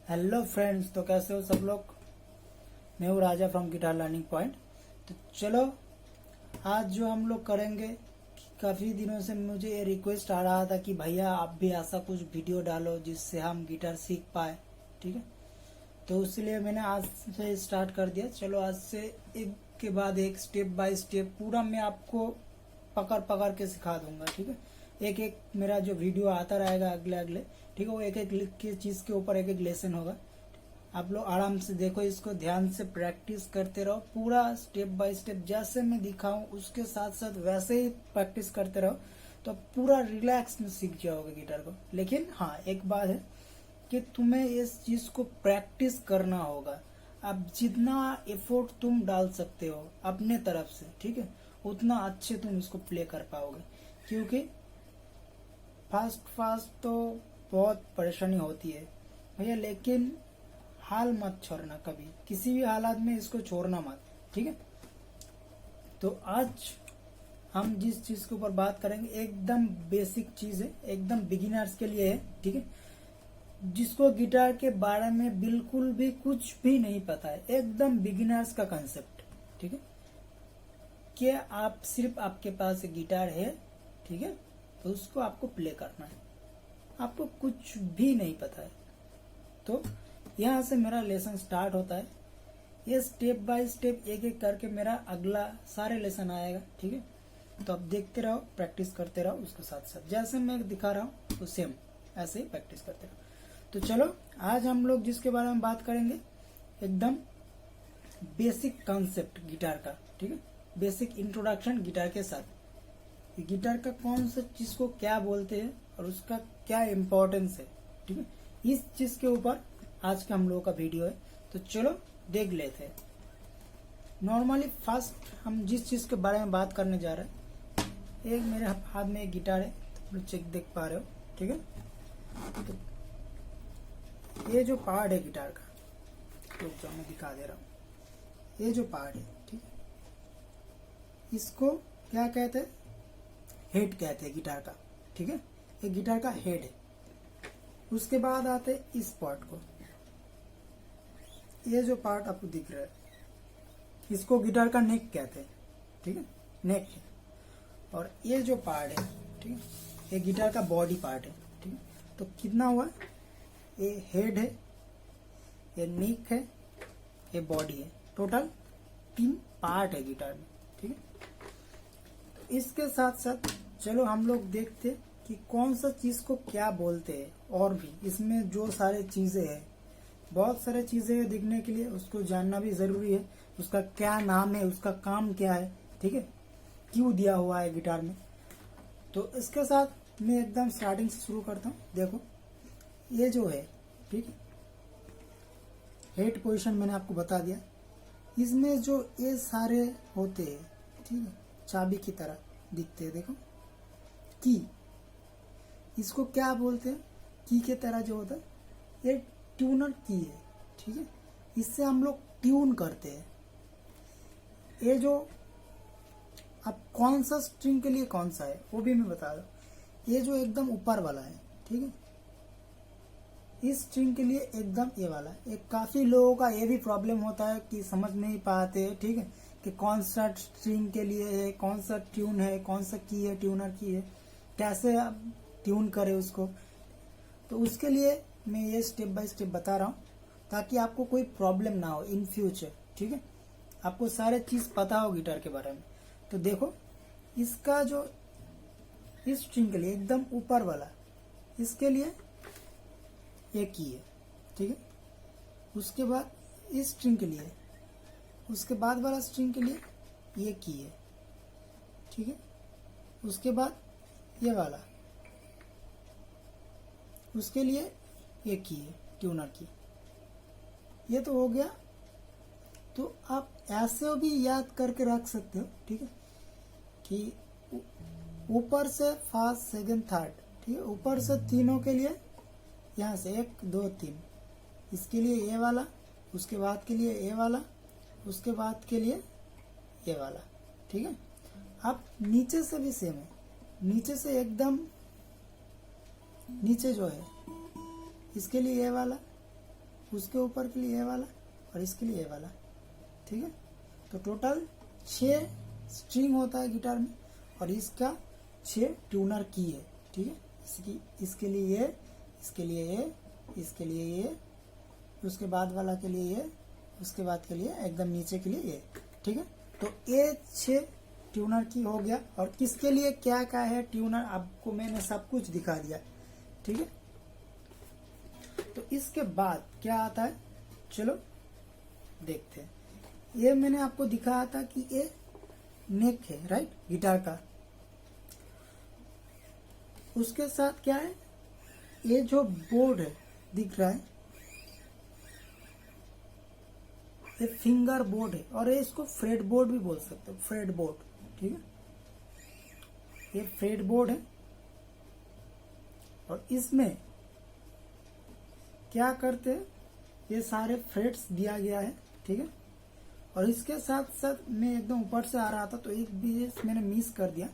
Hello friends, तो कैसे हो सब लोग। मैं हूँ राजा फ्रॉम गिटार लर्निंग पॉइंट। तो चलो आज जो हम लोग करेंगे, काफ़ी दिनों से मुझे ये रिक्वेस्ट आ रहा था कि भैया आप भी ऐसा कुछ वीडियो डालो जिससे हम गिटार सीख पाए। ठीक है, तो इसलिए मैंने आज से स्टार्ट कर दिया। चलो आज से एक के बाद एक स्टेप बाय स्टेप पूरा मैं आपको पकड़ पकड़ के सिखा दूंगा। ठीक है, एक एक मेरा जो वीडियो आता रहेगा अगले अगले, ठीक है, वो एक एक चीज़ के ऊपर एक एक लेसन होगा। आप लोग आराम से देखो, इसको ध्यान से प्रैक्टिस करते रहो, पूरा स्टेप बाय स्टेप जैसे मैं दिखाऊं उसके साथ साथ वैसे ही प्रैक्टिस करते रहो, तो पूरा रिलैक्स में सीख जाओगे गिटार को। लेकिन हाँ, एक बात है कि तुम्हें इस चीज को प्रैक्टिस करना होगा। अब जितना एफर्ट तुम डाल सकते हो अपने तरफ से, ठीक है, उतना अच्छे तुम इसको प्ले कर पाओगे। क्योंकि फास्ट फास्ट तो बहुत परेशानी होती है भैया, लेकिन हाल मत छोड़ना कभी, किसी भी हालात में इसको छोड़ना मत। ठीक है, तो आज हम जिस चीज के ऊपर बात करेंगे एकदम बेसिक चीज है, एकदम बिगिनर्स के लिए है। ठीक है, जिसको गिटार के बारे में बिल्कुल भी कुछ भी नहीं पता है, एकदम बिगिनर्स का कंसेप्ट। ठीक है, कि आप सिर्फ आपके पास एक गिटार है, ठीक है, तो उसको आपको प्ले करना है, आपको कुछ भी नहीं पता है। तो यहाँ से मेरा लेसन स्टार्ट होता है। ये स्टेप बाय स्टेप एक एक करके मेरा अगला सारे लेसन आएगा। ठीक है, तो आप देखते रहो, प्रैक्टिस करते रहो, उसके साथ साथ जैसे मैं दिखा रहा हूँ तो सेम ऐसे ही प्रैक्टिस करते रहो। तो चलो आज हम लोग जिसके बारे में बात करेंगे, एकदम बेसिक कॉन्सेप्ट गिटार का। ठीक है, बेसिक इंट्रोडक्शन गिटार के साथ, गिटार का कौन सा चीज को क्या बोलते हैं और उसका क्या इम्पोर्टेंस है। ठीक है, इस चीज के ऊपर आज का हम लोगों का वीडियो है। तो चलो देख लेते हैं। नॉर्मली फर्स्ट हम जिस चीज के बारे में बात करने जा रहे हैं, एक मेरे हाथ में एक गिटार है, तो चेक देख पा रहे हो। ठीक है, तो ये जो पार्ट है गिटार का, तो जो मैं दिखा दे रहा हूँ, ये जो पार्ट है, ठीक है, इसको क्या कहते हैं, हेड कहते हैं गिटार का। ठीक है, ये गिटार का हेड है। उसके बाद आते हैं इस पार्ट को, ये जो पार्ट आपको दिख रहा है, इसको गिटार का नेक कहते हैं। ठीक है, नेक है। और ये जो पार्ट है, ठीक है, ये गिटार का बॉडी पार्ट है। ठीक है, तो कितना हुआ, ये हेड है, ये नेक है, ये बॉडी है, टोटल 3 पार्ट है गिटार में। ठीक है, तो इसके साथ साथ चलो हम लोग देखते कि कौन सा चीज को क्या बोलते हैं। और भी इसमें जो सारे चीजें हैं, बहुत सारे चीजें हैं दिखने के लिए, उसको जानना भी जरूरी है। उसका क्या नाम है, उसका काम क्या है, ठीक है, क्यों दिया हुआ है गिटार में। तो इसके साथ मैं एकदम स्टार्टिंग से शुरू करता हूँ। देखो ये जो है, ठीक है, हेड पोजीशन मैंने आपको बता दिया। इसमें जो ये सारे होते हैं, ठीक है, चाबी की तरह दिखते हैं, देखो की, इसको क्या बोलते हैं, की के तरह जो होता है, ये ट्यूनर की है। ठीक है, इससे हम लोग ट्यून करते हैं। ये जो अब कौन सा स्ट्रिंग के लिए कौन सा है वो भी मैं बता रहा हूँ। ये जो एकदम ऊपर वाला है, ठीक है, इस स्ट्रिंग के लिए एकदम ये वाला है। एक काफी लोगों का ये भी प्रॉब्लम होता है कि समझ नहीं पाते, ठीक है, कि कौन सा स्ट्रिंग के लिए है, कौन सा ट्यून है, कौन सा की है, ट्यूनर की है, कैसे आप ट्यून करें उसको। तो उसके लिए मैं ये स्टेप बाय स्टेप बता रहा हूँ, ताकि आपको कोई प्रॉब्लम ना हो इन फ्यूचर। ठीक है, आपको सारे चीज पता हो गिटार के बारे में। तो देखो, इसका जो इस स्ट्रिंग के लिए एकदम ऊपर वाला, इसके लिए ये की है। ठीक है, उसके बाद इस स्ट्रिंग के लिए, उसके बाद वाला स्ट्रिंग के लिए ये की है। ठीक है, उसके बाद ये वाला, उसके लिए ये की है, ट्यूनर की। ये तो हो गया। तो आप ऐसे भी याद करके रख सकते हो, ठीक है, कि ऊपर से फर्स्ट सेकंड थर्ड, ठीक है, ऊपर से तीनों के लिए यहाँ से 1 2 3, इसके लिए ये वाला, उसके बाद के लिए ये वाला, उसके बाद के लिए ये वाला। ठीक है, अब नीचे से भी सेम है, नीचे से एकदम नीचे जो है, इसके लिए ये वाला, उसके ऊपर के लिए ये वाला और इसके लिए ये वाला, ठीक है। तो टोटल 6 स्ट्रिंग होता है गिटार में और इसका 6 ट्यूनर की है, ठीक है। इसके लिए ये, इसके लिए ये, इसके लिए ये, उसके बाद वाला के लिए ये, उसके बाद के लिए एकदम नीचे के लिए ये, ठीक है। तो ये 6 ट्यूनर की हो गया। और किसके लिए क्या क्या है ट्यूनर आपको मैंने सब कुछ दिखा दिया, ठीक है। तो इसके बाद क्या आता है, चलो देखते हैं। ये मैंने आपको दिखाया था कि ये नेक है, राइट, गिटार का। उसके साथ क्या है, ये जो बोर्ड है दिख रहा है, ये फिंगर बोर्ड है और ये इसको फ्रेट बोर्ड भी बोल सकते हो, फ्रेट बोर्ड, ठीक है। ये फ्रेट बोर्ड है और इसमें क्या करते हैं, ये सारे फ्रेट्स दिया गया है, ठीक है। और इसके साथ साथ मैं एकदम ऊपर से आ रहा था तो एक भी मैंने मिस कर दिया।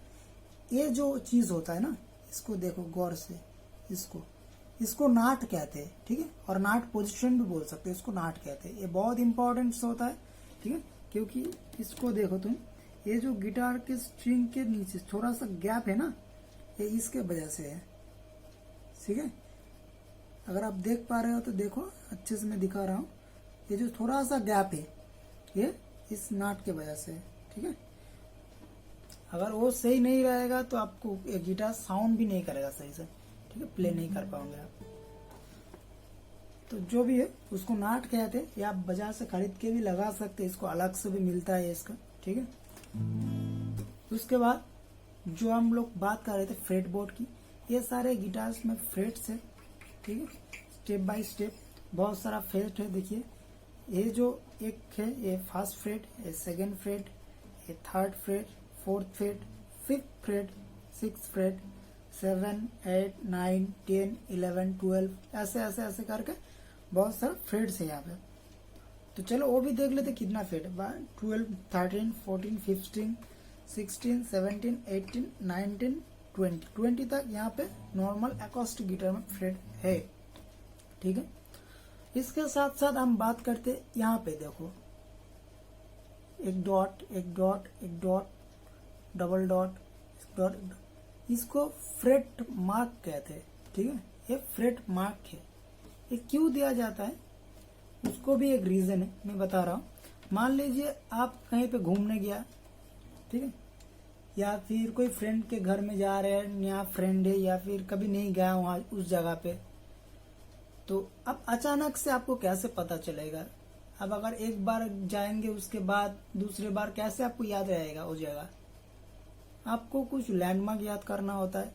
ये जो चीज होता है ना, इसको देखो गौर से, इसको नाट कहते हैं, ठीक है। और नाट पोजीशन भी बोल सकते हैं, इसको नाट कहते हैं। ये बहुत इंपॉर्टेंट होता है, ठीक है, क्योंकि इसको देखो तुम, ये जो गिटार के स्ट्रिंग के नीचे थोड़ा सा गैप है ना, ये इसके वजह से है, ठीक है। अगर आप देख पा रहे हो तो देखो, अच्छे से मैं दिखा रहा हूँ। ये जो थोड़ा सा गैप है ये इस नाट के वजह से है, ठीक है। अगर वो सही नहीं रहेगा तो आपको ये गिटार साउंड भी नहीं करेगा सही से, ठीक है, प्ले नहीं कर पाओगे आप। तो जो भी है उसको नाट कहते हैं, या आप बाजार से खरीद के भी लगा सकते हैं, इसको अलग से भी मिलता है इसका, ठीक है। उसके बाद जो हम लोग बात कर रहे थे फ्रेट बोर्ड की, ये सारे गिटार्स में फ्रेट्स है, ठीक है। स्टेप बाय स्टेप बहुत सारा फ्रेट है। देखिए ये जो एक है, ये फर्स्ट फ्रेट, ये सेकंड फ्रेट, ये third freight, fourth freight, fifth freight, six freight, 7, 8, 9, 10, 11, 12, ऐसे ऐसे ऐसे करके बहुत सारे फ्रेट्स है यहाँ पे। तो चलो वो भी देख लेते कितना फ्रेट है। 12, 13, 14, 15, 16, 17, 18, 19, 20 तक यहाँ पे नॉर्मल एकॉस्टिक गिटार में फ्रेट है, ठीक है। इसके साथ साथ हम बात करते यहाँ पे देखो, एक डॉट, एक डॉट, एक डॉट, डबल डॉट, डॉट, इसको फ्रेट मार्क कहते हैं, ठीक है। ये फ्रेट मार्क है। ये क्यों दिया जाता है उसको भी एक रीजन है, मैं बता रहा हूँ। मान लीजिए आप कहीं पे घूमने गया, ठीक है, या फिर कोई फ्रेंड के घर में जा रहे हैं, नया फ्रेंड है या फिर कभी नहीं गया वहां उस जगह पे, तो अब अचानक से आपको कैसे पता चलेगा। अब अगर एक बार जाएंगे उसके बाद दूसरे बार कैसे आपको याद रहेगा वो जगह। आपको कुछ लैंडमार्क याद करना होता है,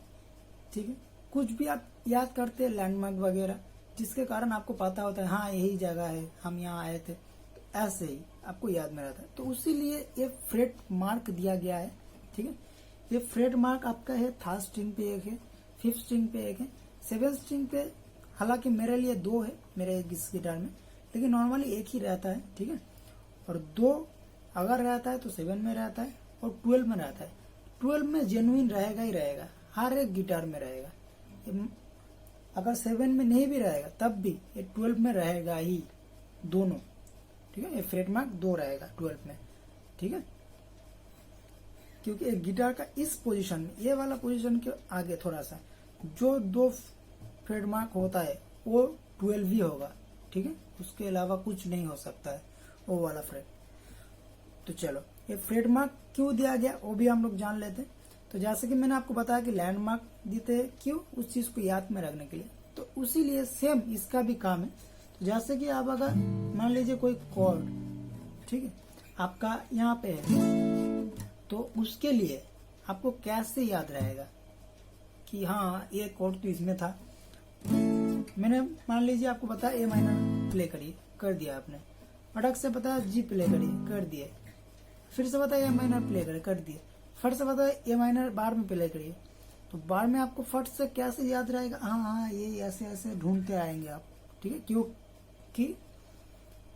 ठीक है। कुछ भी आप याद करते हैं लैंडमार्क वगैरह, जिसके कारण आपको पता होता है हाँ यही जगह है, हम यहाँ आए थे, तो ऐसे ही आपको याद में रहता है। तो उसीलिए ये फ्रेट मार्क दिया गया है, ठीक है। ये फ्रेट मार्क आपका है, थर्ड स्ट्रिंग पे एक है, फिफ्थ स्ट्रिंग पे एक है, सेवेंथ स्ट्रिंग पे हालांकि मेरे लिए 2 है मेरे इस गिटार में, लेकिन नॉर्मली एक ही रहता है, ठीक है। और 2 अगर रहता है तो 7 में रहता है और 12 में रहता है। 12 में जेन्युइन रहेगा ही रहेगा, हर एक गिटार में रहेगा। अगर 7 में नहीं भी रहेगा तब भी ये 12 में रहेगा ही, दोनों, ठीक है। ये फ्रेट मार्क 2 रहेगा 12 में, ठीक है। क्योंकि एक गिटार का इस पोजीशन में, ये वाला पोजीशन के आगे थोड़ा सा जो 2 फ्रेट मार्क होता है वो 12 ही होगा, ठीक है। उसके अलावा कुछ नहीं हो सकता है वो वाला फ्रेट। तो चलो ये फ्रेट मार्क क्यों दिया गया वो भी हम लोग जान लेते हैं। तो जैसे कि मैंने आपको बताया कि लैंडमार्क देते हैं क्यों, उस चीज को याद में रखने के लिए। तो उसी लिए सेम इसका भी काम है। तो जैसे कि आप अगर मान लीजिए कोई कॉर्ड, ठीक है, आपका यहाँ पे है, तो उसके लिए आपको कैसे याद रहेगा कि हाँ ये कॉर्ड तो इसमें था। मैंने मान लीजिए आपको बताया ए माइनर प्ले करिए, कर दिया आपने, फटक से बताया जी प्ले करिए, कर दिए, फिर से बताया ए माइनर प्ले करिए, कर दिए, फट से बताया ए माइनर बार में प्ले करिए। तो बार में आपको फट से कैसे याद रहेगा, हाँ हाँ ये ऐसे ऐसे ढूंढते आएंगे आप, ठीक है। क्योंकि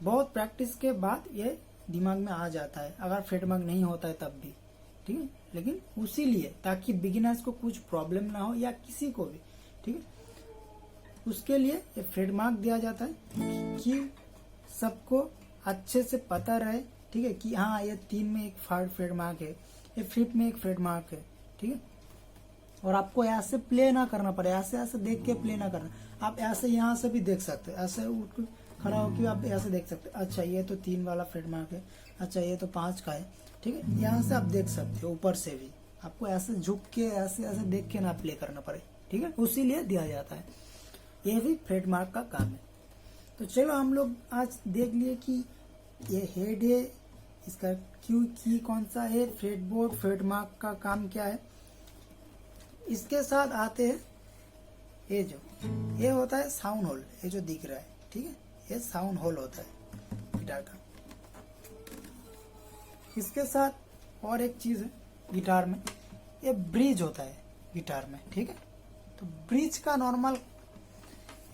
बहुत प्रैक्टिस के बाद ये दिमाग में आ जाता है, अगर फ्रेट मार्क नहीं होता है तब भी, ठीक है। लेकिन उसी लिए ताकि बिगिनर्स को कुछ प्रॉब्लम ना हो या किसी को भी, ठीक है। उसके लिए ये ट्रेडमार्क दिया जाता है कि सबको अच्छे से पता रहे, ठीक है, कि हाँ ये 3 में एक ट्रेडमार्क है, ये 5 में एक ट्रेडमार्क है, ठीक है। और आपको ऐसे प्ले ना करना पड़े, ऐसे ऐसे देख के प्ले ना करना, आप ऐसे यहाँ से भी देख सकते हैं, ऐसे उठ के खड़ा होकर आप ऐसे देख सकते हैं, अच्छा ये तो 3 वाला ट्रेडमार्क है, अच्छा ये तो 5 का है, ठीक है। यहाँ से आप देख सकते हो, ऊपर से भी आपको ऐसे झुक के ऐसे ऐसे देख के ना प्ले करना पड़े, ठीक है, उसी लिए दिया जाता है। ये भी ट्रेडमार्क का काम है। तो चलो हम लोग आज देख लिए कि ये हेड है, इसका क्यू की कौन सा है, फ्रेडबोर्ड, ट्रेडमार्क का काम क्या है। इसके साथ आते हैं ये होता है साउंड होल, ये जो दिख रहा है, ठीक है, ये साउंड होल होता है गिटार का। इसके साथ और एक चीज है गिटार में, ये ब्रिज होता है गिटार में, ठीक है। तो ब्रिज का नॉर्मल,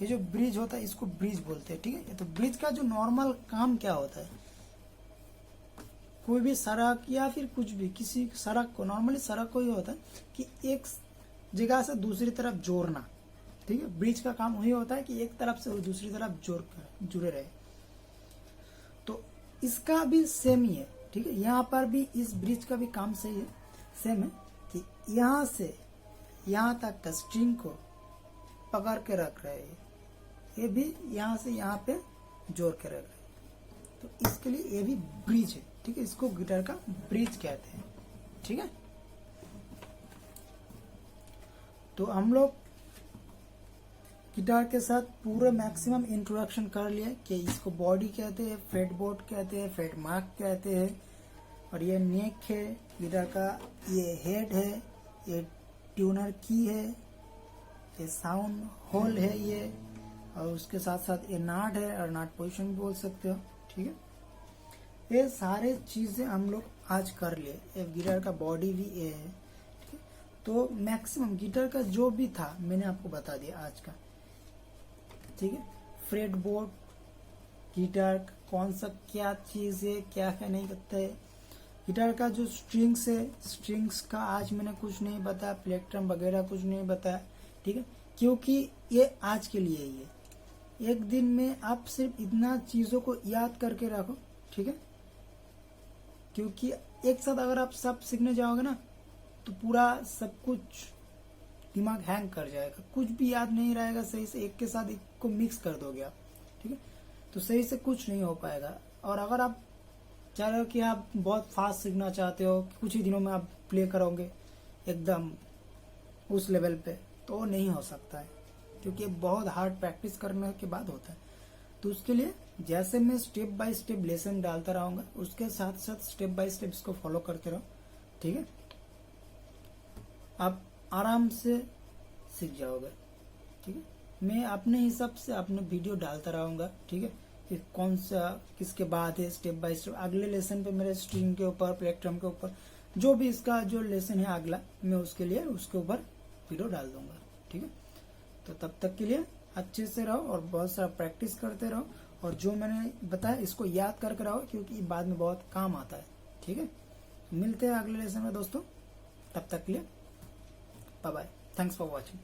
ये जो ब्रिज होता है इसको ब्रिज बोलते हैं, ठीक है। तो ब्रिज का जो नॉर्मल काम क्या होता है, कोई भी सड़क या फिर कुछ भी, किसी सड़क को, नॉर्मली सड़क को ये होता है कि एक जगह से दूसरी तरफ जोड़ना, ठीक है। ब्रिज का काम वही होता है कि एक तरफ से दूसरी तरफ जुड़े रहे। तो इसका भी सेम ही है, ठीक है। यहाँ पर भी इस ब्रिज का भी काम सही है, सेम है कि यहाँ से यहाँ तक का स्ट्रिंग को पकड़ के रख रहे हैं, ये भी यहाँ से यहाँ पे जोड़ के रख रहे हैं। तो इसके लिए ये भी ब्रिज है, ठीक है, इसको गिटार का ब्रिज कहते हैं, ठीक है। तो हम लोग गिटार के साथ पूरा मैक्सिमम इंट्रोडक्शन कर लिए कि इसको बॉडी कहते हैं, फ्रेटबोर्ड कहते हैं, ट्रेडमार्क कहते हैं, और ये नेक है गिटार का, ये हेड है, ये ट्यूनर की है, ये साउंड होल है ये, और उसके साथ साथ ये नाट है, और नाट पोजीशन भी बोल सकते हो, ठीक है। ये सारे चीजें हम लोग आज कर लिए। ये गिटार का बॉडी भी ये है, ठीक है। तो मैक्सिमम गिटार का जो भी था मैंने आपको बता दिया आज का, ठीक है। फ्रेटबोर्ड, गिटार कौन सा क्या चीज है, क्या क्या नहीं करता है, गिटार का जो स्ट्रिंग्स है, स्ट्रिंग्स का आज मैंने कुछ नहीं बताया, प्लेक्ट्रम वगैरह कुछ नहीं बताया, ठीक है, क्योंकि ये आज के लिए ही है। एक दिन में आप सिर्फ इतना चीजों को याद करके रखो, ठीक है, क्योंकि एक साथ अगर आप सब सीखने जाओगे ना तो पूरा सब कुछ दिमाग हैंग कर जाएगा, कुछ भी याद नहीं रहेगा सही से, एक के साथ एक को मिक्स कर दोगे आप, ठीक है, तो सही से कुछ नहीं हो पाएगा। और अगर आप चाह रहे हो कि आप बहुत फास्ट सीखना चाहते हो, कुछ ही दिनों में आप प्ले करोगे एकदम उस लेवल पे, तो नहीं हो सकता है, क्योंकि बहुत हार्ड प्रैक्टिस करने के बाद होता है। तो उसके लिए जैसे मैं स्टेप बाय स्टेप लेसन डालता रहूंगा, उसके साथ साथ स्टेप बाय स्टेप इसको फॉलो करते रहो, ठीक है, आप आराम से सीख जाओगे, ठीक है। मैं अपने हिसाब से अपने वीडियो डालता रहूंगा, ठीक है, कि कौन सा किसके बाद है, स्टेप बाय स्टेप। अगले लेसन पे मेरे स्ट्रिंग के ऊपर, प्लेक्ट्रम के ऊपर, जो भी इसका जो लेसन है अगला, मैं उसके लिए उसके ऊपर वीडियो डाल दूंगा, ठीक है। तो तब तक के लिए अच्छे से रहो और बहुत सारा प्रैक्टिस करते रहो, और जो मैंने बताया इसको याद करके रहो, क्योंकि बाद में बहुत काम आता है, ठीक है। मिलते हैं अगले लेसन में दोस्तों, तब तक के लिए bye bye, thanks for watching.